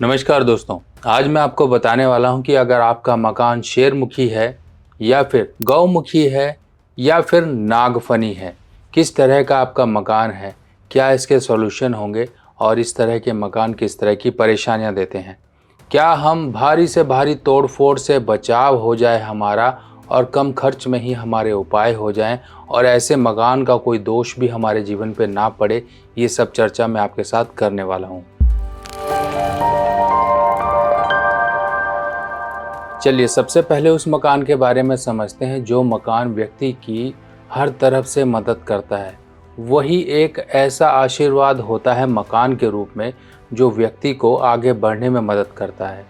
नमस्कार दोस्तों। आज मैं आपको बताने वाला हूं कि अगर आपका मकान शेरमुखी है या फिर गौमुखी है या फिर नागफनी है, किस तरह का आपका मकान है, क्या इसके सॉल्यूशन होंगे और इस तरह के मकान किस तरह की परेशानियां देते हैं। क्या हम भारी से भारी तोड़-फोड़ से बचाव हो जाए हमारा और कम खर्च में ही हमारे उपाय हो जाएं और ऐसे मकान का कोई दोष भी हमारे जीवन पे ना पड़े, ये सब चर्चा मैं आपके साथ करने वाला हूँ। चलिए सबसे पहले उस मकान के बारे में समझते हैं जो मकान व्यक्ति की हर तरफ से मदद करता है। वही एक ऐसा आशीर्वाद होता है मकान के रूप में जो व्यक्ति को आगे बढ़ने में मदद करता है,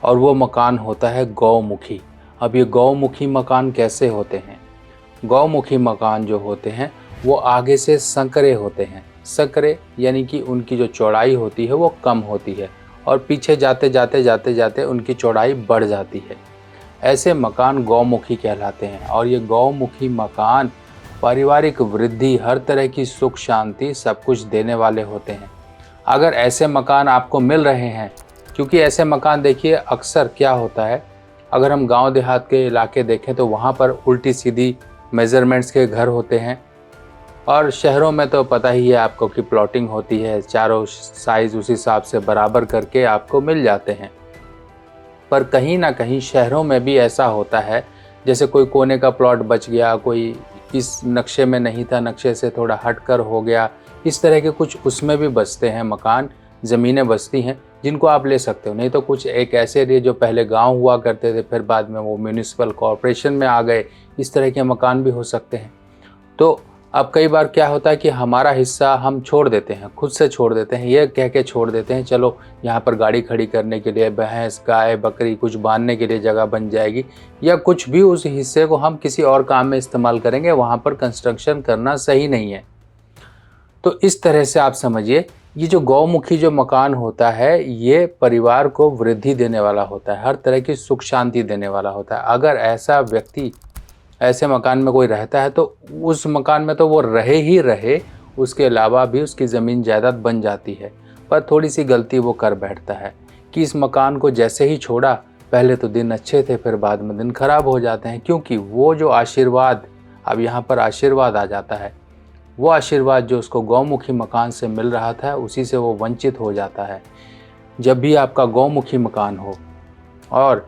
और वो मकान होता है गौमुखी। अब ये गौमुखी मकान कैसे होते हैं? गौमुखी मकान जो होते हैं वो आगे से संकरे होते हैं। संकरे यानी कि उनकी जो चौड़ाई होती है वो कम होती है और पीछे जाते जाते उनकी चौड़ाई बढ़ जाती है। ऐसे मकान गौमुखी कहलाते हैं और ये गौमुखी मकान पारिवारिक वृद्धि, हर तरह की सुख शांति सब कुछ देने वाले होते हैं। अगर ऐसे मकान आपको मिल रहे हैं, क्योंकि ऐसे मकान देखिए अक्सर क्या होता है, अगर हम गांव देहात के इलाके देखें तो वहाँ पर उल्टी सीधी मेज़रमेंट्स के घर होते हैं, और शहरों में तो पता ही है आपको कि प्लॉटिंग होती है, चारों साइज़ उस हिसाब से बराबर करके आपको मिल जाते हैं। पर कहीं ना कहीं शहरों में भी ऐसा होता है, जैसे कोई कोने का प्लॉट बच गया, कोई इस नक्शे में नहीं था, नक्शे से थोड़ा हटकर हो गया, इस तरह के कुछ उसमें भी बचते हैं मकान, ज़मीनें बचती हैं जिनको आप ले सकते हो। नहीं तो कुछ एक ऐसे एरिया जो पहले गांव हुआ करते थे, फिर बाद में वो म्यूनिसिपल कॉरपोरेशन में आ गए, इस तरह के मकान भी हो सकते हैं। तो अब कई बार क्या होता है कि हमारा हिस्सा हम छोड़ देते हैं, खुद से छोड़ देते हैं, ये कह के छोड़ देते हैं चलो यहाँ पर गाड़ी खड़ी करने के लिए, भैंस गाय बकरी कुछ बांधने के लिए जगह बन जाएगी, या कुछ भी उस हिस्से को हम किसी और काम में इस्तेमाल करेंगे, वहाँ पर कंस्ट्रक्शन करना सही नहीं है। तो इस तरह से आप समझिए, ये जो गौमुखी जो मकान होता है ये परिवार को वृद्धि देने वाला होता है, हर तरह की सुख शांति देने वाला होता है। अगर ऐसा व्यक्ति ऐसे मकान में कोई रहता है तो उस मकान में तो वो रहे ही रहे, उसके अलावा भी उसकी ज़मीन जायदाद बन जाती है। पर थोड़ी सी गलती वो कर बैठता है कि इस मकान को जैसे ही छोड़ा, पहले तो दिन अच्छे थे, फिर बाद में दिन खराब हो जाते हैं, क्योंकि वो जो आशीर्वाद, अब यहाँ पर आशीर्वाद आ जाता है, वो आशीर्वाद जो उसको गौमुखी मकान से मिल रहा था उसी से वो वंचित हो जाता है। जब भी आपका गौमुखी मकान हो, और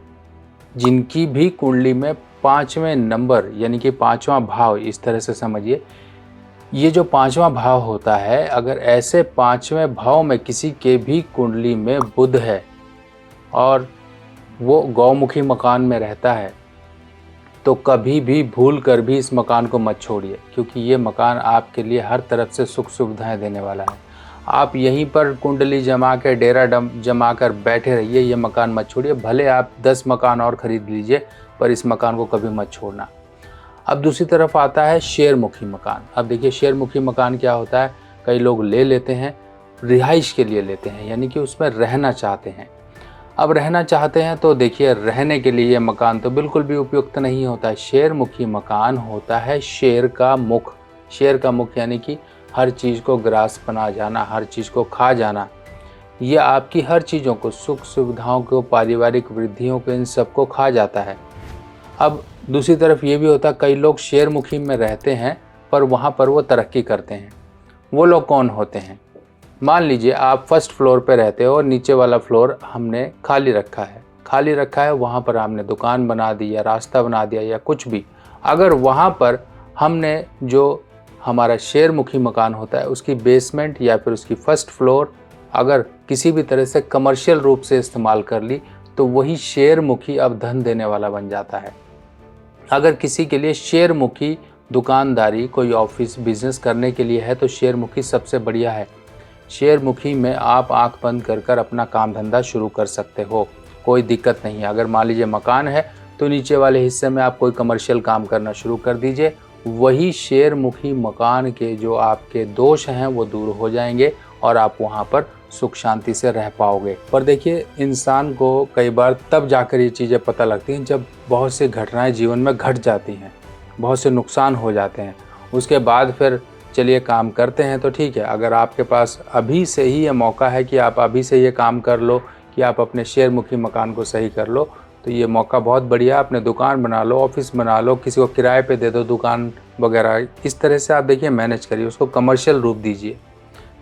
जिनकी भी कुंडली में 5वें नंबर यानी कि 5वां भाव, इस तरह से समझिए, ये जो 5वां भाव होता है, अगर ऐसे 5वें भाव में किसी के भी कुंडली में बुध है और वो गौमुखी मकान में रहता है, तो कभी भी भूल कर भी इस मकान को मत छोड़िए, क्योंकि ये मकान आपके लिए हर तरफ से सुख सुविधाएं देने वाला है। आप यहीं पर कुंडली जमा कर, डेरा जमा कर बैठे रहिए, ये मकान मत छोड़िए। भले आप 10 मकान और ख़रीद लीजिए, पर इस मकान को कभी मत छोड़ना। अब दूसरी तरफ आता है शेरमुखी मकान। अब देखिए शेरमुखी मकान क्या होता है, कई लोग ले लेते हैं, रिहाइश के लिए लेते हैं, यानी कि उसमें रहना चाहते हैं। अब रहना चाहते हैं तो देखिए, रहने के लिए ये मकान तो बिल्कुल भी उपयुक्त नहीं होता है। शेरमुखी मकान होता है शेर का मुख। शेर का मुख यानी कि हर चीज़ को ग्रास बना जाना, हर चीज़ को खा जाना। ये आपकी हर चीज़ों को, सुख सुविधाओं को, पारिवारिक वृद्धियों को, इन सबको खा जाता है। अब दूसरी तरफ ये भी होता है, कई लोग शेरमुखी में रहते हैं पर वहाँ पर वो तरक्की करते हैं। वो लोग कौन होते हैं? मान लीजिए आप फर्स्ट फ्लोर पे रहते हो और नीचे वाला फ्लोर हमने खाली रखा है, वहाँ पर हमने दुकान बना दी या रास्ता बना दिया या कुछ भी। अगर वहाँ पर हमने जो हमारा शेरमुखी मकान होता है उसकी बेसमेंट या फिर उसकी फर्स्ट फ्लोर अगर किसी भी तरह से कमर्शियल रूप से इस्तेमाल कर ली, तो वही शेरमुखी अब धन देने वाला बन जाता है। अगर किसी के लिए शेरमुखी दुकानदारी, कोई ऑफिस बिजनेस करने के लिए है, तो शेरमुखी सबसे बढ़िया है। शेरमुखी में आप आंख बंद कर कर अपना काम धंधा शुरू कर सकते हो, कोई दिक्कत नहीं है। अगर मान लीजिए मकान है तो नीचे वाले हिस्से में आप कोई कमर्शियल काम करना शुरू कर दीजिए, वही शेरमुखी मकान के जो आपके दोष हैं वो दूर हो जाएंगे और आप वहाँ पर सुख शांति से रह पाओगे। पर देखिए, इंसान को कई बार तब जाकर ये चीज़ें पता लगती हैं जब बहुत सी घटनाएं जीवन में घट जाती हैं, बहुत से नुकसान हो जाते हैं। उसके बाद फिर चलिए काम करते हैं तो ठीक है। अगर आपके पास अभी से ही ये मौका है कि आप अभी से ये काम कर लो कि आप अपने शेयरमुखी मकान को सही कर लो, तो ये मौका बहुत बढ़िया। अपने दुकान बना लो, ऑफिस बना लो, किसी को किराए पे दे दो दुकान वगैरह, इस तरह से आप देखिए मैनेज करिए, उसको कमर्शियल रूप दीजिए।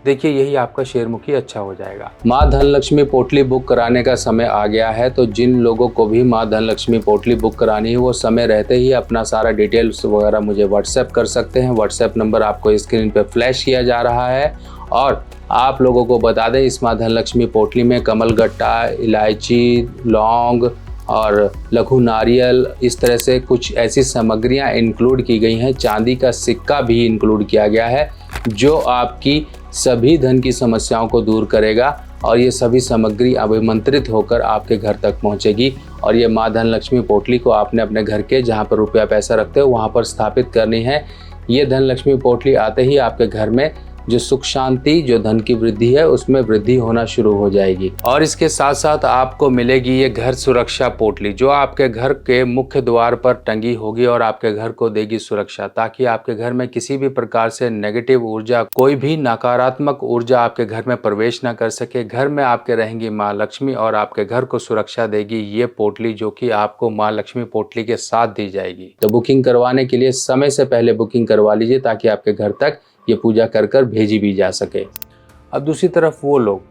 देखिए यही आपका शेयरमुखी अच्छा हो जाएगा। माँ धनलक्ष्मी पोटली बुक कराने का समय आ गया है, तो जिन लोगों को भी माँ धनलक्ष्मी पोटली बुक करानी है वो समय रहते ही अपना सारा डिटेल्स वगैरह मुझे व्हाट्सएप कर सकते हैं। व्हाट्सएप नंबर आपको स्क्रीन पे फ्लैश किया जा रहा है। और आप लोगों को बता दें, इस माँ धनलक्ष्मी पोटली में कमलगट्टा, इलायची, लौंग और लघु नारियल, इस तरह से कुछ ऐसी सामग्रियां इंक्लूड की गई हैं। चांदी का सिक्का भी इंक्लूड किया गया है जो आपकी सभी धन की समस्याओं को दूर करेगा, और ये सभी सामग्री अभिमंत्रित होकर आपके घर तक पहुंचेगी। और ये माँ धनलक्ष्मी पोटली को आपने अपने घर के जहाँ पर रुपया पैसा रखते हो वहाँ पर स्थापित करनी है। ये धनलक्ष्मी पोटली आते ही आपके घर में जो सुख शांति, जो धन की वृद्धि है उसमें वृद्धि होना शुरू हो जाएगी। और इसके साथ साथ आपको मिलेगी ये घर सुरक्षा पोटली, जो आपके घर के मुख्य द्वार पर टंगी होगी और आपके घर को देगी सुरक्षा, ताकि आपके घर में किसी भी प्रकार से नेगेटिव ऊर्जा, कोई भी नकारात्मक ऊर्जा आपके घर में प्रवेश न कर सके। घर में आपके रहेंगी माँ लक्ष्मी और आपके घर को सुरक्षा देगी ये पोटली, जो कि आपको माँ लक्ष्मी पोटली के साथ दी जाएगी। तो बुकिंग करवाने के लिए समय से पहले बुकिंग करवा लीजिए, ताकि आपके घर तक ये पूजा कर कर भेजी भी जा सके। अब दूसरी तरफ वो लोग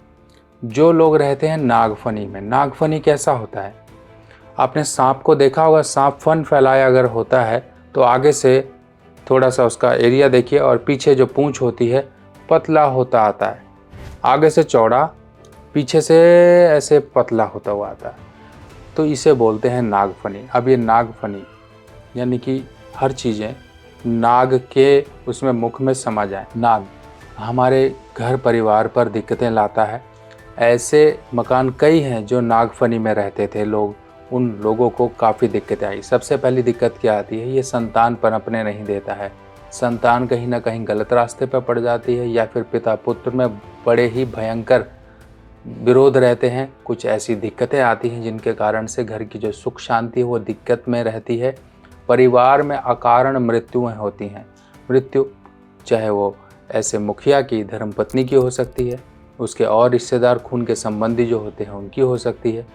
जो लोग रहते हैं नागफनी में। नागफनी कैसा होता है? आपने सांप को देखा होगा, सांप फन फैलाया अगर होता है तो आगे से थोड़ा सा उसका एरिया देखिए और पीछे जो पूंछ होती है पतला होता आता है, आगे से चौड़ा, पीछे से ऐसे पतला होता हुआ आता है, तो इसे बोलते हैं नागफनी। अब ये नागफनी यानी कि हर चीज़ें नाग के उसमें मुख में समा जाए। नाग हमारे घर परिवार पर दिक्कतें लाता है। ऐसे मकान कई हैं जो नागफनी में रहते थे लोग, उन लोगों को काफ़ी दिक्कतें आई। सबसे पहली दिक्कत क्या आती है? ये संतान पनपने नहीं देता है। संतान कहीं ना कहीं गलत रास्ते पर पड़ जाती है, या फिर पिता पुत्र में बड़े ही भयंकर विरोध रहते हैं। कुछ ऐसी दिक्कतें आती हैं जिनके कारण से घर की जो सुख शांति है वो दिक्कत में रहती है। परिवार में अकारण मृत्युएं होती हैं। मृत्यु चाहे वो ऐसे मुखिया की, धर्मपत्नी की हो सकती है, उसके और रिश्तेदार खून के संबंधी जो होते हैं उनकी हो सकती है।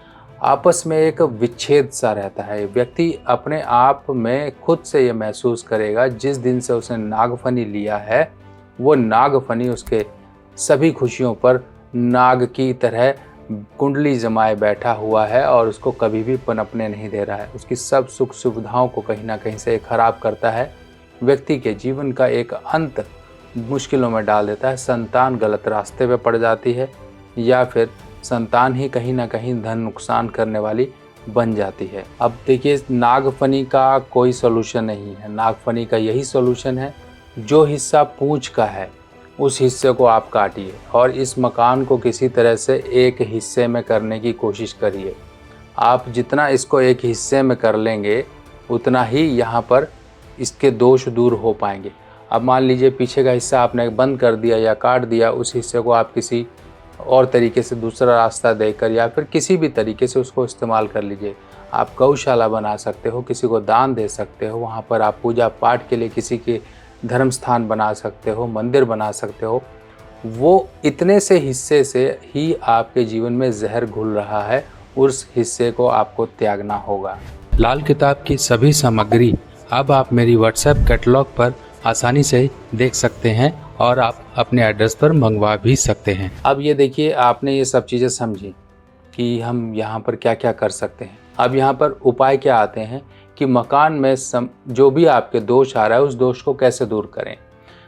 आपस में एक विच्छेद सा रहता है। व्यक्ति अपने आप में खुद से ये महसूस करेगा जिस दिन से उसने नागफनी लिया है, वो नागफनी उसके सभी खुशियों पर नाग की तरह कुंडली जमाए बैठा हुआ है और उसको कभी भी पनपने नहीं दे रहा है। उसकी सब सुख सुविधाओं को कहीं ना कहीं से खराब करता है। व्यक्ति के जीवन का एक अंत मुश्किलों में डाल देता है। संतान गलत रास्ते पे पड़ जाती है, या फिर संतान ही कहीं ना कहीं धन नुकसान करने वाली बन जाती है। अब देखिए, नागफनी का कोई सोल्यूशन नहीं है। नागफनी का यही सोल्यूशन है, जो हिस्सा पूंछ का है उस हिस्से को आप काटिए और इस मकान को किसी तरह से एक हिस्से में करने की कोशिश करिए। आप जितना इसको एक हिस्से में कर लेंगे उतना ही यहाँ पर इसके दोष दूर हो पाएंगे। अब मान लीजिए पीछे का हिस्सा आपने बंद कर दिया या काट दिया, उस हिस्से को आप किसी और तरीके से दूसरा रास्ता देकर या फिर किसी भी तरीके से उसको इस्तेमाल कर लीजिए। आप गौशाला बना सकते हो, किसी को दान दे सकते हो, वहाँ पर आप पूजा पाठ के लिए किसी के धर्म स्थान बना सकते हो, मंदिर बना सकते हो। वो इतने से हिस्से से ही आपके जीवन में जहर घुल रहा है, उस हिस्से को आपको त्यागना होगा। लाल किताब की सभी सामग्री अब आप मेरी व्हाट्सएप कैटलॉग पर आसानी से देख सकते हैं और आप अपने एड्रेस पर मंगवा भी सकते हैं। अब ये देखिए, आपने ये सब चीज़ें समझी कि हम यहाँ पर क्या क्या कर सकते हैं। अब यहाँ पर उपाय क्या आते हैं कि मकान में जो भी आपके दोष आ रहा है उस दोष को कैसे दूर करें।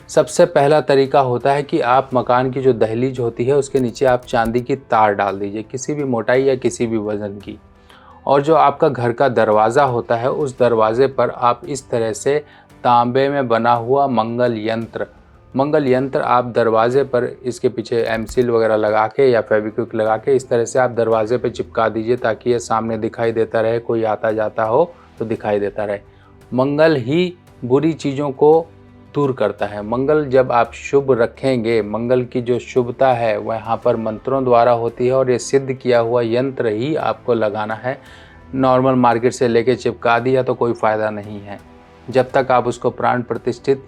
सबसे पहला तरीका होता है कि आप मकान की जो दहलीज होती है उसके नीचे आप चांदी की तार डाल दीजिए, किसी भी मोटाई या किसी भी वजन की। और जो आपका घर का दरवाज़ा होता है उस दरवाजे पर आप इस तरह से तांबे में बना हुआ मंगल यंत्र आप दरवाजे पर इसके पीछे एमसील वगैरह लगा के या फेविक्विक लगा के इस तरह से आप दरवाजे पे चिपका दीजिए, ताकि ये सामने दिखाई देता रहे, कोई आता जाता हो तो दिखाई देता रहे। मंगल ही बुरी चीज़ों को दूर करता है। मंगल जब आप शुभ रखेंगे, मंगल की जो शुभता है वह यहाँ पर मंत्रों द्वारा होती है और ये सिद्ध किया हुआ यंत्र ही आपको लगाना है। नॉर्मल मार्केट से लेके चिपका दिया तो कोई फ़ायदा नहीं है। जब तक आप उसको प्राण प्रतिष्ठित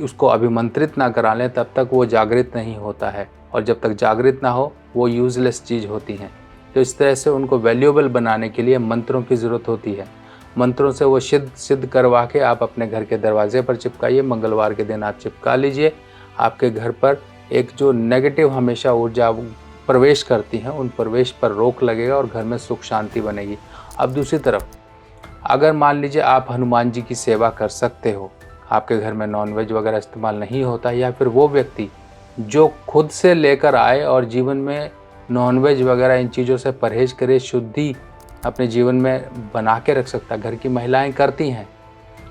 उसको अभिमंत्रित ना करा लें तब तक वो जागृत नहीं होता है, और जब तक जागृत ना हो वो यूज़लेस चीज़ होती हैं। तो इस तरह से उनको वैल्यूएबल बनाने के लिए मंत्रों की ज़रूरत होती है। मंत्रों से वो सिद्ध करवा के आप अपने घर के दरवाजे पर चिपकाइए। मंगलवार के दिन आप चिपका लीजिए। आपके घर पर एक जो नेगेटिव हमेशा ऊर्जा प्रवेश करती हैं, उन प्रवेश पर रोक लगेगा और घर में सुख शांति बनेगी। अब दूसरी तरफ, अगर मान लीजिए आप हनुमान जी की सेवा कर सकते हो, आपके घर में नॉनवेज वगैरह इस्तेमाल नहीं होता, या फिर वो व्यक्ति जो खुद से लेकर आए और जीवन में नॉनवेज वगैरह इन चीज़ों से परहेज करे, शुद्धि अपने जीवन में बना के रख सकता है। घर की महिलाएं करती हैं,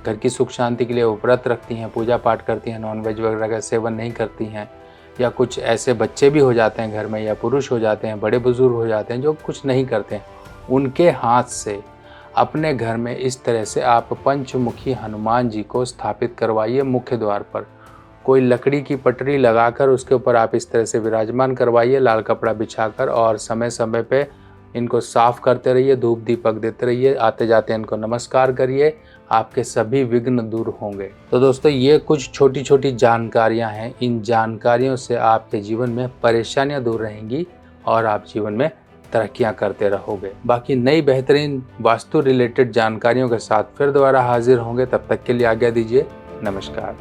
घर की सुख शांति के लिए वो व्रत रखती हैं, पूजा पाठ करती हैं, नॉनवेज वगैरह का सेवन नहीं करती हैं, या कुछ ऐसे बच्चे भी हो जाते हैं घर में, या पुरुष हो जाते हैं, बड़े बुजुर्ग हो जाते हैं जो कुछ नहीं करते हैं, उनके हाथ से अपने घर में इस तरह से आप पंचमुखी हनुमान जी को स्थापित करवाइए। मुख्य द्वार पर कोई लकड़ी की पटरी लगाकर उसके ऊपर आप इस तरह से विराजमान करवाइए, लाल कपड़ा बिछाकर, और समय समय पे इनको साफ करते रहिए, धूप दीपक देते रहिए, आते जाते इनको नमस्कार करिए, आपके सभी विघ्न दूर होंगे। तो दोस्तों, ये कुछ छोटी छोटी जानकारियां हैं। इन जानकारियों से आपके जीवन में परेशानियां दूर रहेंगी और आप जीवन में तरक्कियां करते रहोगे। बाकी नई बेहतरीन वास्तु रिलेटेड जानकारियों के साथ फिर दोबारा हाजिर होंगे। तब तक के लिए आज्ञा दीजिए। नमस्कार।